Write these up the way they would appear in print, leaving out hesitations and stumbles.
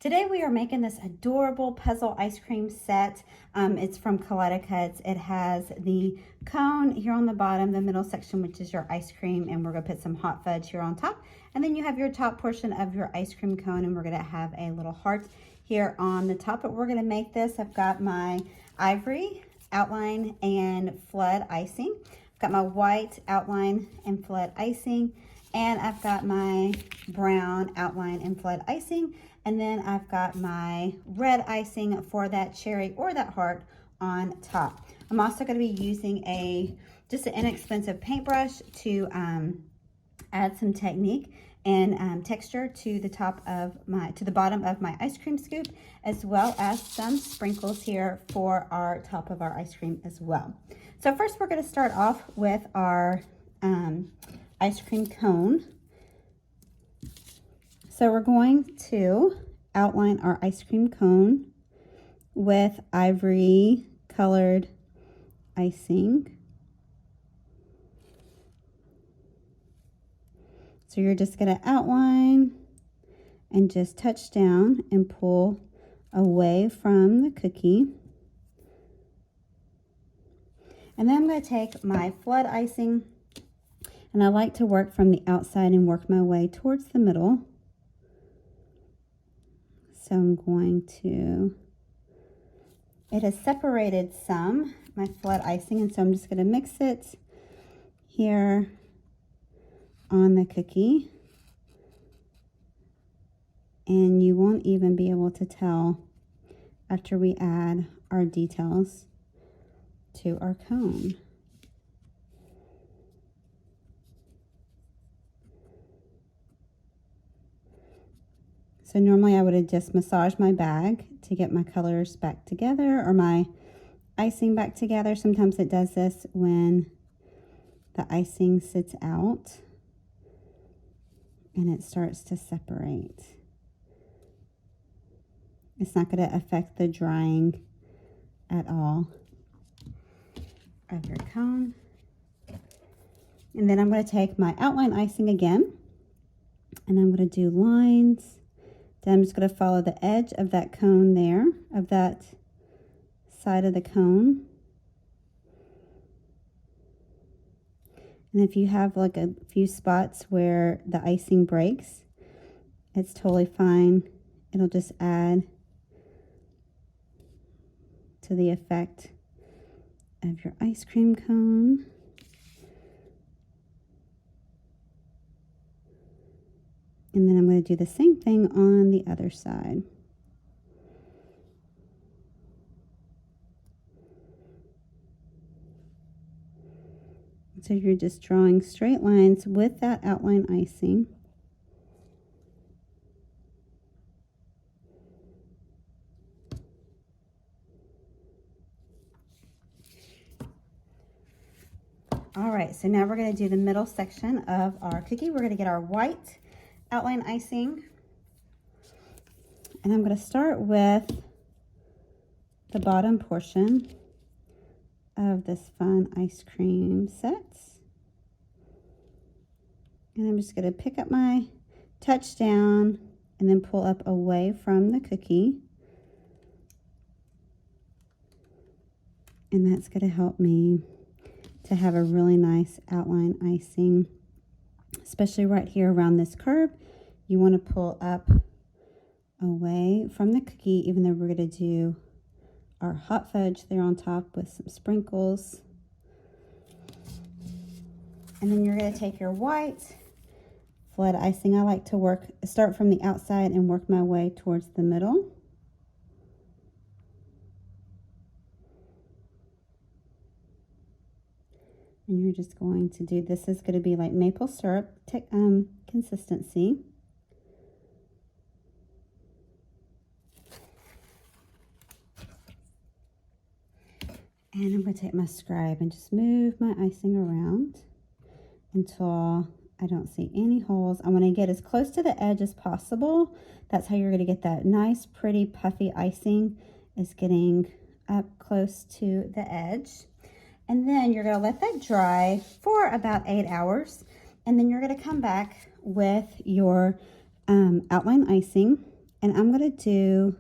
Today we are making this adorable puzzle ice cream set. It's from Kaleidacuts. It has the cone here on the bottom, the middle section, which is your ice cream, and we're gonna put some hot fudge here on top. And then you have your top portion of your ice cream cone, and we're gonna have a little heart here on the top. But we're gonna make this. I've got my ivory outline and flood icing. I've got my white outline and flood icing, and I've got my brown outline and flood icing. And then I've got my red icing for that cherry or that heart on top. I'm also going to be using just an inexpensive paintbrush to add some technique and texture to the bottom of my ice cream scoop, as well as some sprinkles here for our top of our ice cream as well. So first we're going to start off with our ice cream cone. So we're going to outline our ice cream cone with ivory colored icing. So you're just going to outline and just touch down and pull away from the cookie. And then I'm going to take my flood icing, and I like to work from the outside and work my way towards the middle. So I'm going to, it has separated some, my flood icing, and so I'm just going to mix it here on the cookie. And you won't even be able to tell after we add our details to our cone. So normally I would have just massaged my bag to get my colors back together or my icing back together. Sometimes it does this when the icing sits out and it starts to separate. It's not going to affect the drying at all of your cone. And then I'm going to take my outline icing again, and I'm going to do lines. Then I'm just going to follow the edge of that cone there, of that side of the cone. And if you have like a few spots where the icing breaks, it's totally fine. It'll just add to the effect of your ice cream cone. And then I'm going to do the same thing on the other side. So you're just drawing straight lines with that outline icing. All right, so now we're going to do the middle section of our cookie. We're going to get our white outline icing, and I'm going to start with the bottom portion of this fun ice cream set, and I'm just going to pick up my touch down and then pull up away from the cookie, and that's going to help me to have a really nice outline icing, especially right here around this curve. You want to pull up away from the cookie, even though we're going to do our hot fudge there on top with some sprinkles. And then you're going to take your white flood icing. I like to start from the outside and work my way towards the middle. And you're just going to do, this is going to be like maple syrup consistency. And I'm going to take my scribe and just move my icing around until I don't see any holes. I want to get as close to the edge as possible. That's how you're going to get that nice, pretty, puffy icing, is getting up close to the edge. And then you're going to let that dry for about 8 hours. And then you're going to come back with your outline icing And I'm going to do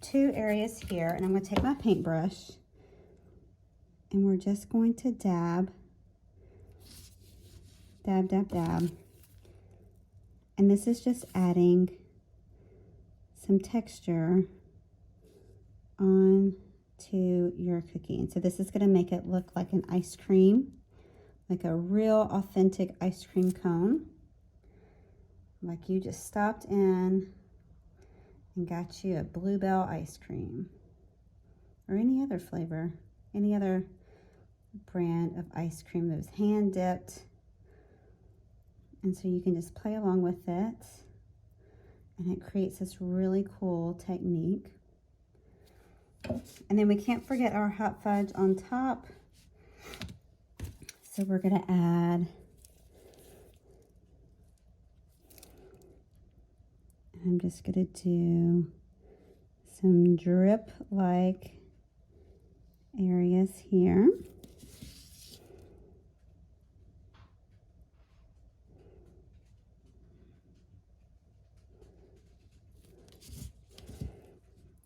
2 areas here, and I'm going to take my paintbrush and we're just going to dab, dab, dab, dab. And this is just adding some texture on to your cookie. And so this is going to make it look like an ice cream, like a real authentic ice cream cone. Like you just stopped in and got you a Bluebell ice cream or any other flavor, any other brand of ice cream that was hand dipped. And so you can just play along with it, and it creates this really cool technique. And then we can't forget our hot fudge on top. So we're going to add, I'm just going to do some drip-like areas here.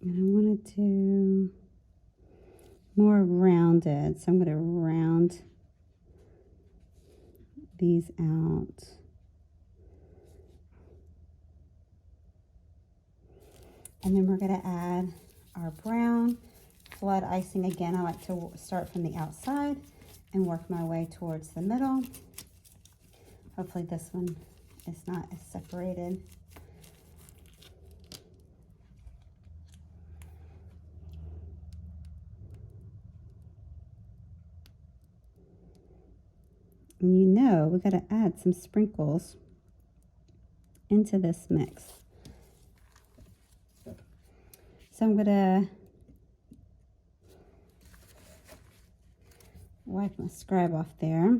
And I want to do more rounded, so I'm going to round these out. And then we're going to add our brown flood icing. Again, I like to start from the outside and work my way towards the middle. Hopefully this one is not as separated. And you know, we got to add some sprinkles into this mix. So I'm going to wipe my scribe off there.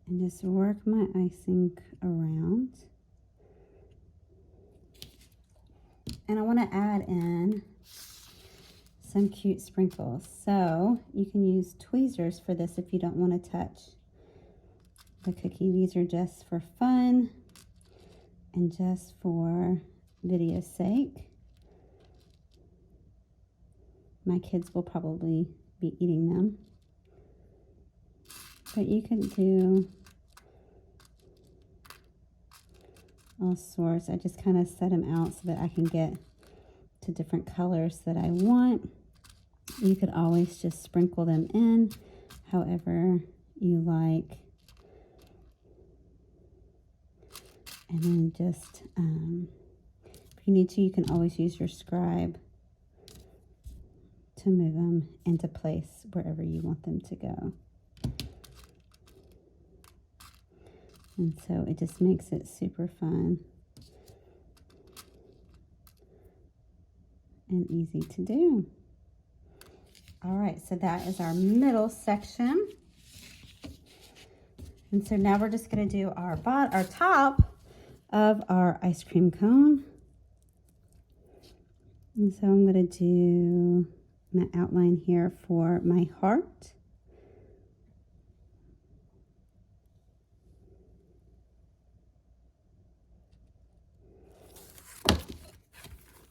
And just work my icing around. And I want to add in some cute sprinkles. So you can use tweezers for this if you don't want to touch the cookie. These are just for fun and just for video's sake. My kids will probably be eating them. But you can do all sorts. I just kind of set them out so that I can get to different colors that I want. You could always just sprinkle them in however you like. And then just, if you need to, you can always use your scribe to move them into place wherever you want them to go. And so it just makes it super fun and easy to do. All right, so that is our middle section. And so now we're just going to do our top of our ice cream cone. And so I'm going to do my outline here for my heart.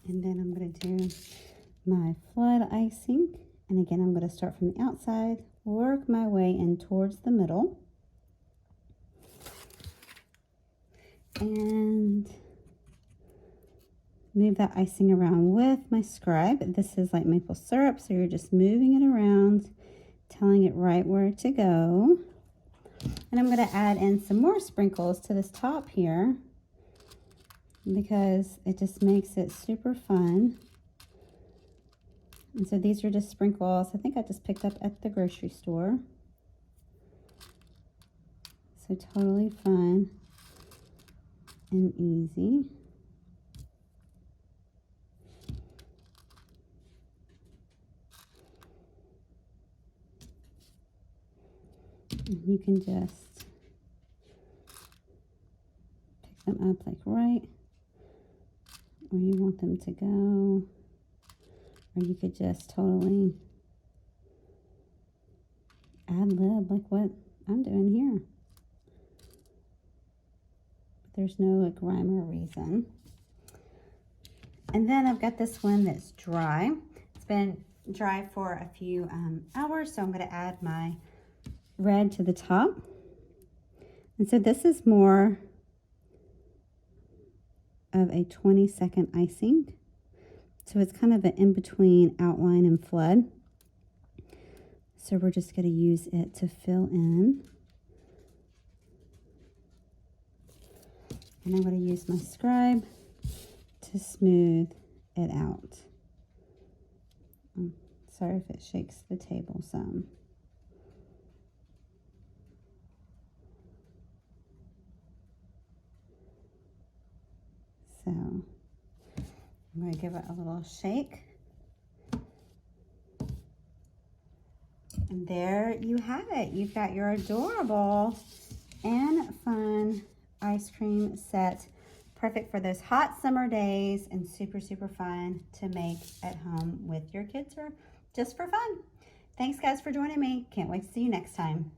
And then I'm going to do my flood icing. And again, I'm going to start from the outside, work my way in towards the middle. And move that icing around with my scribe. This is like maple syrup, so you're just moving it around, telling it right where to go. And I'm going to add in some more sprinkles to this top here because it just makes it super fun. And so these are just sprinkles I think I just picked up at the grocery store. So totally fun and easy. And you can just pick them up like right where you want them to go. Or you could just totally ad lib like what I'm doing here. There's no like rhyme or reason. And then I've got this one that's dry. It's been dry for a few hours, so I'm going to add my red to the top. And so this is more of a 20-second icing. So it's kind of an in-between outline and flood. So we're just going to use it to fill in. And I'm going to use my scribe to smooth it out. Sorry if it shakes the table some. So I'm going to give it a little shake. And there you have it. You've got your adorable and fun ice cream set. Perfect for those hot summer days and super, super fun to make at home with your kids or just for fun. Thanks guys for joining me. Can't wait to see you next time.